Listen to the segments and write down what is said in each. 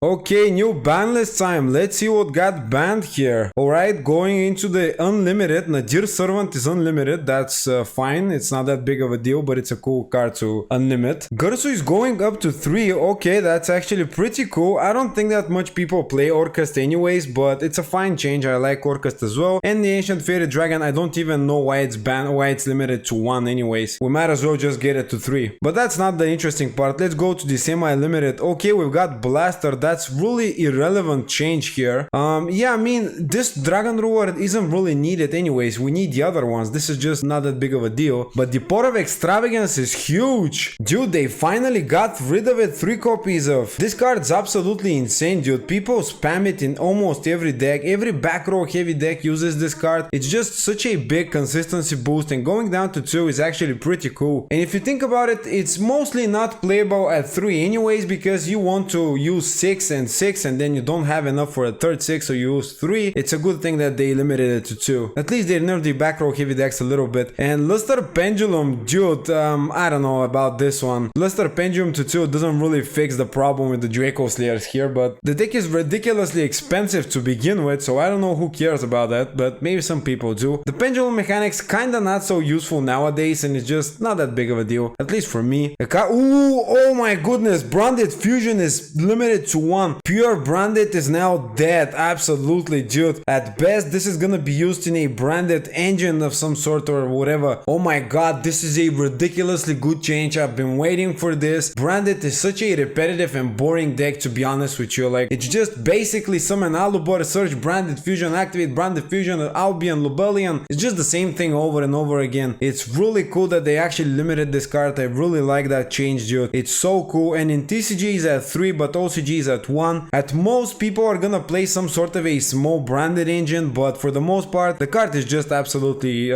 Okay, new ban list time. Let's see what got banned here. Alright, going into the unlimited. Nadir Servant is unlimited. That's fine. It's not that big of a deal, but it's a cool card to unlimit. Gursu is going up to 3. Okay, that's actually pretty cool. I don't think that much people play Orcust anyways, but it's a fine change. I like Orcust as well. And the Ancient Fairy Dragon, I don't even know why it's banned, why it's limited to 1 anyways. We might as well just get it to 3. But that's not the interesting part. Let's go to the semi-limited. Okay, we've got Blaster. That's really irrelevant change here. Yeah, I mean, this Dragon Reward isn't really needed anyways. We need the other ones. This is just not that big of a deal. But the Pot of Extravagance is huge. Dude, they finally got rid of it. 3 copies of. This card's absolutely insane, dude. People spam it in almost every deck. Every back row heavy deck uses this card. It's just such a big consistency boost, and going down to 2 is actually pretty cool. And if you think about it, it's mostly not playable at 3 anyways, because you want to use 6 and 6 and then you don't have enough for a third 6, so you use 3. It's a good thing that they limited it to 2. At least they nerfed the back row heavy decks a little bit. And Luster Pendulum, dude, I don't know about this one. Luster Pendulum to 2 doesn't really fix the problem with the Draco Slayers here, but the deck is ridiculously expensive to begin with, so I don't know who cares about that, but maybe some people do. The Pendulum mechanics kinda not so useful nowadays, and it's just not that big of a deal, at least for me. Ooh, oh my goodness, Branded Fusion is limited to 1. Pure Branded is now dead, absolutely, dude. At best, this is gonna be used in a branded engine of some sort or whatever. Oh my god, this is a ridiculously good change. I've been waiting for this. Branded is such a repetitive and boring deck, to be honest with you. Like, it's just basically summon Alubar, search Branded Fusion, activate Branded Fusion, Albion, Lubellion. It's just the same thing over and over again. It's really cool that they actually limited this card. I really like that change, dude. It's so cool. And in TCG is at 3, but OCG is at 1. At most, people are gonna play some sort of a small branded engine, but for the most part, the card is just absolutely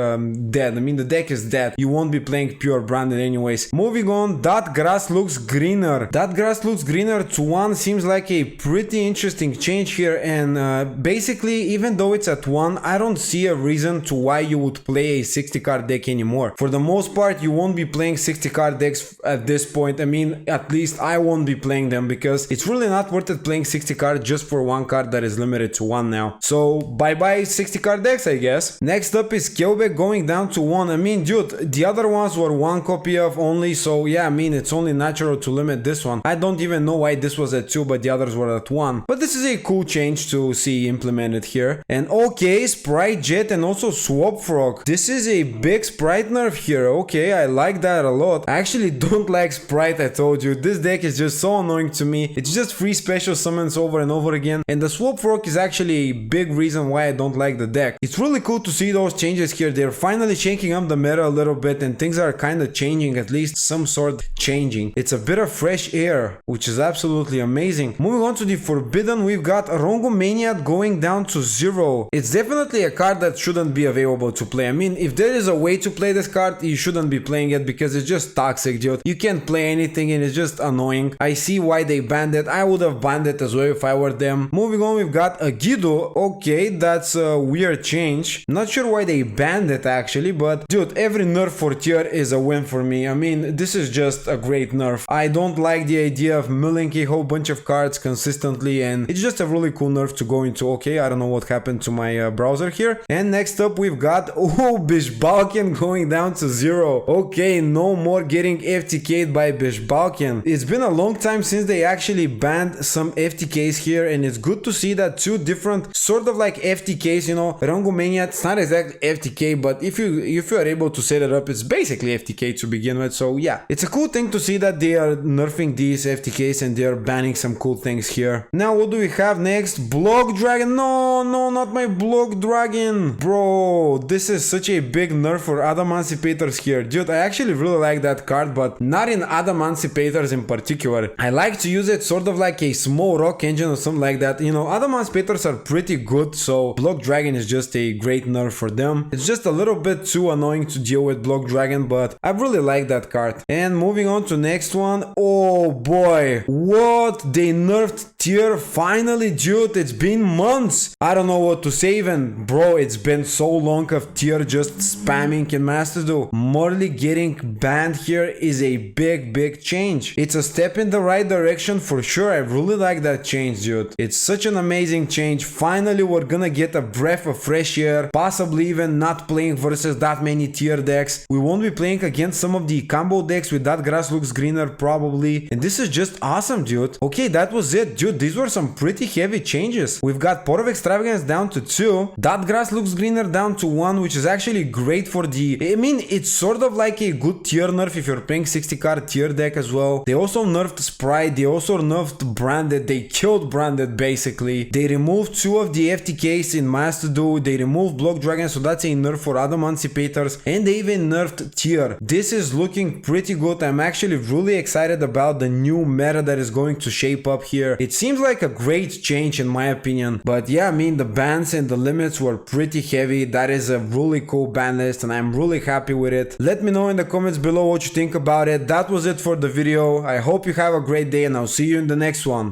dead. I mean, the deck is dead. You won't be playing pure branded anyways. Moving on, That Grass Looks Greener. That Grass Looks Greener to 1 seems like a pretty interesting change here, and basically, even though it's at 1, I don't see a reason to why you would play a 60 card deck anymore. For the most part, you won't be playing 60 card decks at this point. I mean, at least I won't be playing them, because it's really not worth it playing 60 cards just for one card that is limited to 1 now. So bye bye 60 card decks, I guess. Next up is Kelbeck going down to 1. I mean, dude, the other ones were 1 copy of only, so yeah, I mean, it's only natural to limit this one. I don't even know why this was at 2 but the others were at 1. But this is a cool change to see implemented here. And okay, Sprite Jet and also Swap Frog. This is a big Sprite nerf here. Okay, I like that a lot. I actually don't like Sprite, I told you. This deck is just so annoying to me. It's just free special summons over and over again. And the Swap Frog is actually a big reason why I don't like the deck. It's really cool to see those changes here. They're finally shaking up the meta a little bit, and things are kind of changing, at least some sort changing. It's a bit of fresh air, which is absolutely amazing. Moving on to the Forbidden, we've got Rongomaniac going down to 0. It's definitely a card that shouldn't be available to play. I mean, if there is a way to play this card, you shouldn't be playing it, because it's just toxic, dude. You can't play anything and it's just annoying. I see why they banned it. I would have banned it as well if I were them. Moving on, we've got Agido. Okay, that's a weird change. Not sure why they banned it actually, but dude, every nerf for tier is a win for me. I mean, this is just a great nerf. I don't like the idea of milling a whole bunch of cards consistently, and it's just a really cool nerf to go into. Okay, I don't know what happened to my browser here. And next up, we've got Bishbalkin going down to 0. Okay, no more getting FTK'd by Bishbalkin. It's been a long time since they actually banned some FTKs here, and it's good to see that 2 different sort of like FTKs, you know. Rongomania, it's not exactly FTK, but if you are able to set it up, it's basically FTK to begin with. So yeah, it's a cool thing to see that they are nerfing these FTKs and they are banning some cool things here. Now, what do we have next? Block Dragon. No, not my Block Dragon. Bro, this is such a big nerf for Adamancipators here. Dude, I actually really like that card, but not in Adamancipators in particular. I like to use it sort of like a small rock engine or something like that. You know, Adamancipators are pretty good, so Block Dragon is just a great nerf for them. It's just a little bit too annoying to deal with Block Dragon, but I really like that card. And moving on to next one. Oh boy, what? They nerfed tier finally, dude. It's been months. I don't know what to say even. Bro, it's been so long of tier just spamming in Master Duel. Morley getting banned here is a big change. It's a step in the right direction for sure. I really like that change, dude. It's such an amazing change. Finally, we're gonna get a breath of fresh air, possibly even not playing versus that many tier decks. We won't be playing against some of the combo decks with that grass looks greener probably, and this is just awesome, dude. Okay, that was it, dude. These were some pretty heavy changes. We've got Pot of Extravagance down to 2, that grass looks greener down to 1, which is actually great for the, I mean, it's sort of like a good tier nerf if you're playing 60 card tier deck as well. They also nerfed Sprite, they also nerfed Branded, they killed Branded basically. They removed 2 of the FTKs in Mass to Do, they removed Block Dragon, so that's a nerf for other Emancipators, and they even nerfed tier. This is looking pretty good. I'm actually really excited about the new meta that is going to shape up here. It seems like a great change in my opinion, but yeah, I mean, the bans and the limits were pretty heavy. That is a really cool ban list and I'm really happy with it. Let me know in the comments below what you think about it. That was it for the video. I hope you have a great day and I'll see you in the next one.